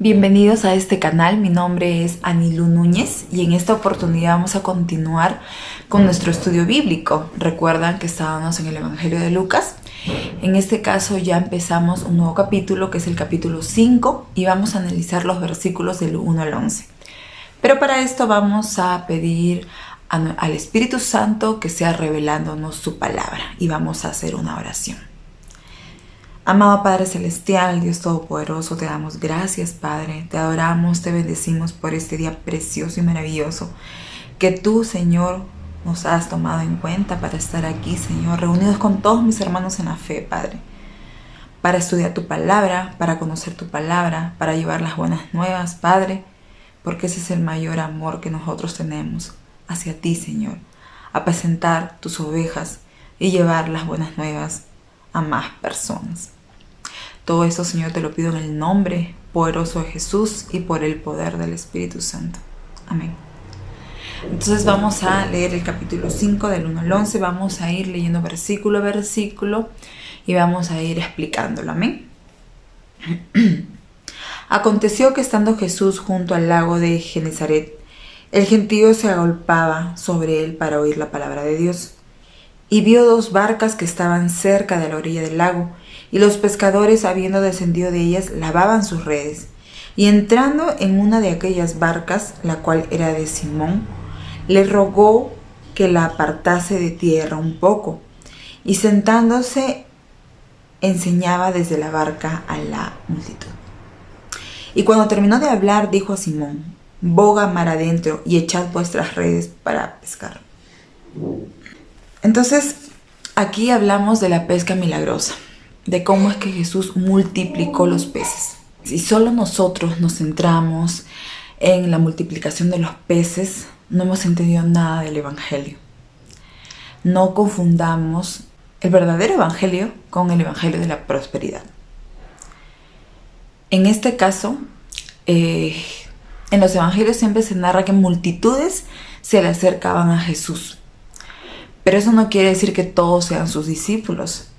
Bienvenidos a este canal, mi nombre es Anilu Núñez y en esta oportunidad vamos a continuar con nuestro estudio bíblico. Recuerdan que estábamos en el Evangelio de Lucas. En este caso ya empezamos un nuevo capítulo que es el capítulo 5 y vamos a analizar los versículos del 1 al 11. Pero para esto vamos a pedir al Espíritu Santo que sea revelándonos su palabra y vamos a hacer una oración. Amado Padre Celestial, Dios Todopoderoso, te damos gracias, Padre. Te adoramos, te bendecimos por este día precioso y maravilloso que tú, Señor, nos has tomado en cuenta para estar aquí, Señor, reunidos con todos mis hermanos en la fe, Padre, para estudiar tu palabra, para conocer tu palabra, para llevar las buenas nuevas, Padre, porque ese es el mayor amor que nosotros tenemos hacia ti, Señor, apacentar tus ovejas y llevar las buenas nuevas a más personas. Todo esto, Señor, te lo pido en el nombre poderoso de Jesús y por el poder del Espíritu Santo. Amén. Entonces vamos a leer el capítulo 5 del 1 al 11. Vamos a ir leyendo versículo a versículo y vamos a ir explicándolo. Amén. Aconteció que estando Jesús junto al lago de Genezaret, el gentío se agolpaba sobre él para oír la palabra de Dios. Y vio dos barcas que estaban cerca de la orilla del lago, y los pescadores, habiendo descendido de ellas, lavaban sus redes. Y entrando en una de aquellas barcas, la cual era de Simón, le rogó que la apartase de tierra un poco, y sentándose enseñaba desde la barca a la multitud. Y cuando terminó de hablar, dijo a Simón: boga mar adentro y echad vuestras redes para pescar. Entonces, aquí hablamos de la pesca milagrosa, de cómo es que Jesús multiplicó los peces. Si solo nosotros nos centramos en la multiplicación de los peces, no hemos entendido nada del Evangelio. No confundamos el verdadero Evangelio con el Evangelio de la prosperidad. En este caso, en los Evangelios siempre se narra que multitudes se le acercaban a Jesús. Pero eso no quiere decir que todos sean sus discípulos,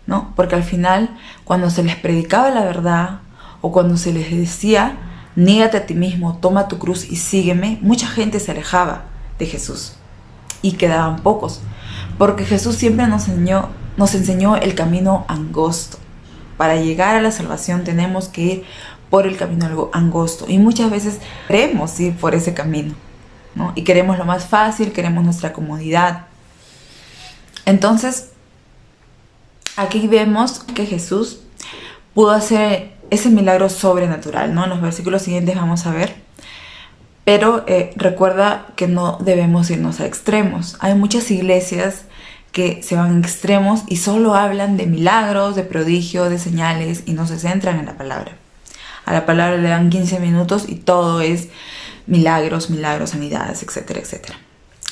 ¿no? Porque al final, cuando se les predicaba la verdad o cuando se les decía, niégate a ti mismo, toma tu cruz y sígueme, mucha gente se alejaba de Jesús y quedaban pocos. Porque Jesús siempre nos enseñó el camino angosto. Para llegar a la salvación tenemos que ir por el camino angosto y muchas veces queremos ir por ese camino, ¿no? Y queremos lo más fácil, queremos nuestra comodidad. Entonces, aquí vemos que Jesús pudo hacer ese milagro sobrenatural, ¿no? En los versículos siguientes vamos a ver. Pero recuerda que no debemos irnos a extremos. Hay muchas iglesias que se van a extremos y solo hablan de milagros, de prodigios, de señales y no se centran en la palabra. A la palabra le dan 15 minutos y todo es milagros, sanidades, etcétera, etcétera.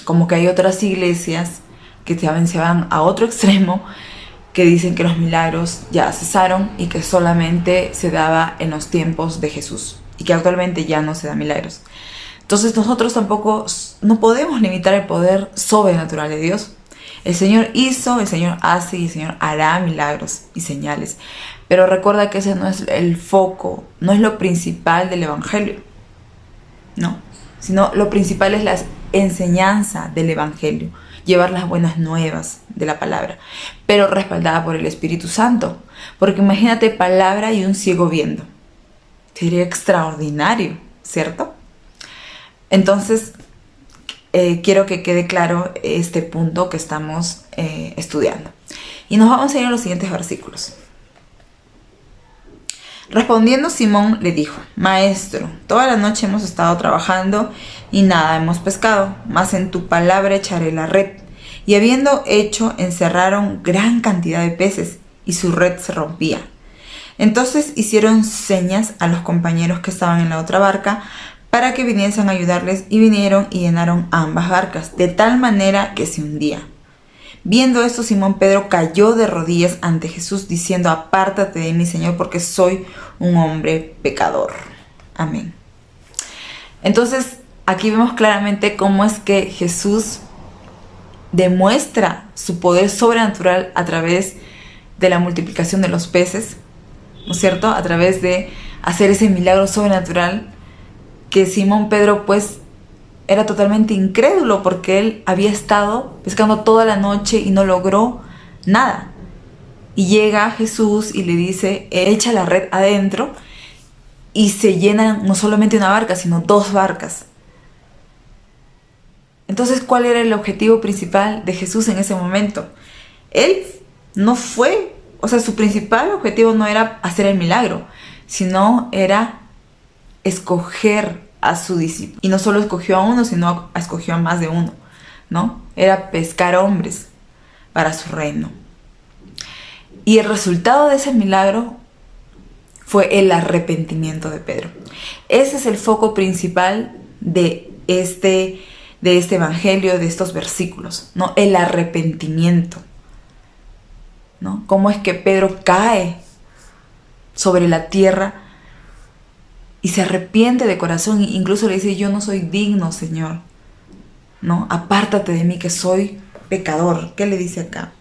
Como que hay otras iglesias que se van a otro extremo, que dicen que los milagros ya cesaron y que solamente se daba en los tiempos de Jesús y que actualmente ya no se da milagros. Entonces nosotros tampoco no podemos limitar el poder sobrenatural de Dios. El Señor hizo, el Señor hace y el Señor hará milagros y señales. Pero recuerda que ese no es el foco, no es lo principal del Evangelio. No, sino lo principal es la enseñanza del Evangelio, llevar las buenas nuevas de la palabra, pero respaldada por el Espíritu Santo. Porque imagínate palabra y un ciego viendo. Sería extraordinario, ¿cierto? Entonces, quiero que quede claro este punto que estamos estudiando. Y nos vamos a ir a los siguientes versículos. Respondiendo Simón le dijo: Maestro, toda la noche hemos estado trabajando y nada hemos pescado, mas en tu palabra echaré la red. Y habiendo hecho, encerraron gran cantidad de peces y su red se rompía. Entonces hicieron señas a los compañeros que estaban en la otra barca para que viniesen a ayudarles, y vinieron y llenaron ambas barcas, de tal manera que se hundía. Viendo esto, Simón Pedro cayó de rodillas ante Jesús, diciendo: apártate de mí, Señor, porque soy un hombre pecador. Amén. Entonces, aquí vemos claramente cómo es que Jesús demuestra su poder sobrenatural a través de la multiplicación de los peces, ¿no es cierto? A través de hacer ese milagro sobrenatural, que Simón Pedro pues era totalmente incrédulo porque él había estado pescando toda la noche y no logró nada. Y llega Jesús y le dice, echa la red adentro, y se llena no solamente una barca, sino 2 barcas. Entonces, ¿cuál era el objetivo principal de Jesús en ese momento? Él no fue, su principal objetivo no era hacer el milagro, sino era escoger a su discípulo. Y no solo escogió a uno, sino escogió a más de uno, ¿no? Era pescar hombres para su reino. Y el resultado de ese milagro fue el arrepentimiento de Pedro. Ese es el foco principal de este evangelio, de estos versículos, ¿no? El arrepentimiento, ¿no? Cómo es que Pedro cae sobre la tierra y se arrepiente de corazón, e incluso le dice, yo no soy digno, Señor, ¿no? Apártate de mí que soy pecador. ¿Qué le dice acá?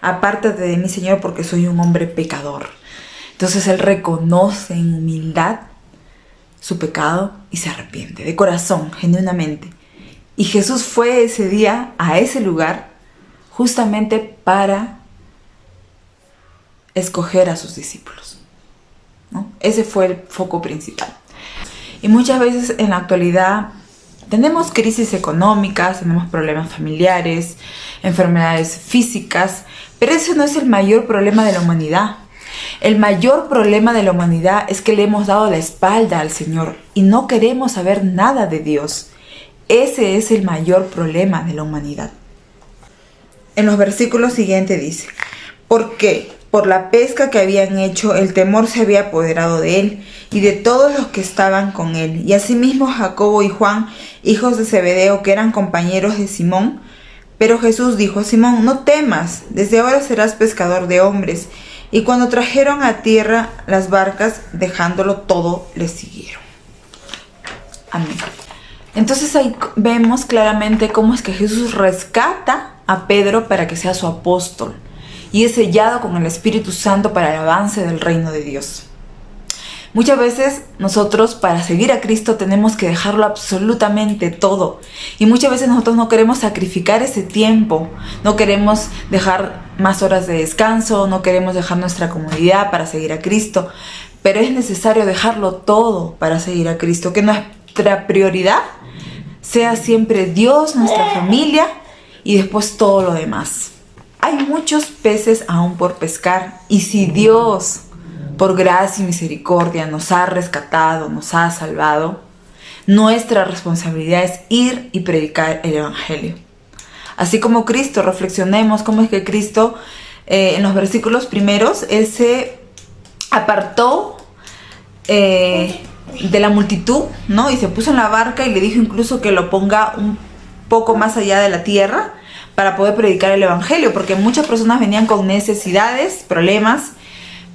Apártate de mí, Señor, porque soy un hombre pecador. Entonces él reconoce en humildad su pecado y se arrepiente de corazón, genuinamente. Y Jesús fue ese día a ese lugar justamente para escoger a sus discípulos, ¿no? Ese fue el foco principal. Y muchas veces en la actualidad tenemos crisis económicas, tenemos problemas familiares, enfermedades físicas, pero ese no es el mayor problema de la humanidad. El mayor problema de la humanidad es que le hemos dado la espalda al Señor y no queremos saber nada de Dios. Ese es el mayor problema de la humanidad. En los versículos siguientes dice, ¿por qué? Por la pesca que habían hecho, el temor se había apoderado de él y de todos los que estaban con él. Y asimismo Jacobo y Juan, hijos de Zebedeo, que eran compañeros de Simón. Pero Jesús dijo a Simón, no temas, desde ahora serás pescador de hombres. Y cuando trajeron a tierra las barcas, dejándolo todo, les siguieron. Amén. Entonces ahí vemos claramente cómo es que Jesús rescata a Pedro para que sea su apóstol y es sellado con el Espíritu Santo para el avance del reino de Dios. Muchas veces nosotros para seguir a Cristo tenemos que dejarlo absolutamente todo. Y muchas veces nosotros no queremos sacrificar ese tiempo. No queremos dejar más horas de descanso. No queremos dejar nuestra comodidad para seguir a Cristo. Pero es necesario dejarlo todo para seguir a Cristo. Que nuestra prioridad sea siempre Dios, nuestra familia y después todo lo demás. Hay muchos peces aún por pescar. Y si Dios, por gracia y misericordia, nos ha rescatado, nos ha salvado, nuestra responsabilidad es ir y predicar el Evangelio. Así como Cristo, reflexionemos cómo es que Cristo, en los versículos primeros, Él se apartó de la multitud, ¿no? Y se puso en la barca y le dijo incluso que lo ponga un poco más allá de la tierra para poder predicar el Evangelio, porque muchas personas venían con necesidades, problemas,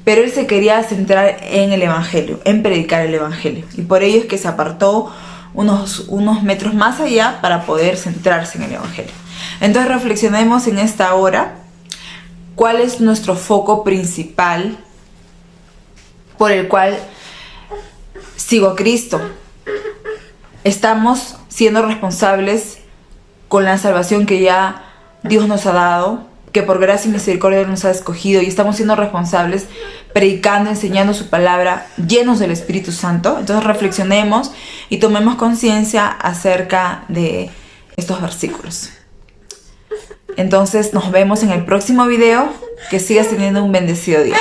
pero él se quería centrar en el Evangelio, en predicar el Evangelio. Y por ello es que se apartó unos metros más allá para poder centrarse en el Evangelio. Entonces reflexionemos en esta hora cuál es nuestro foco principal por el cual sigo a Cristo. Estamos siendo responsables con la salvación que ya Dios nos ha dado, que por gracia y misericordia nos ha escogido, y estamos siendo responsables predicando, enseñando su palabra, llenos del Espíritu Santo. Entonces reflexionemos y tomemos conciencia acerca de estos versículos. Entonces nos vemos en el próximo video. Que sigas teniendo un bendecido día.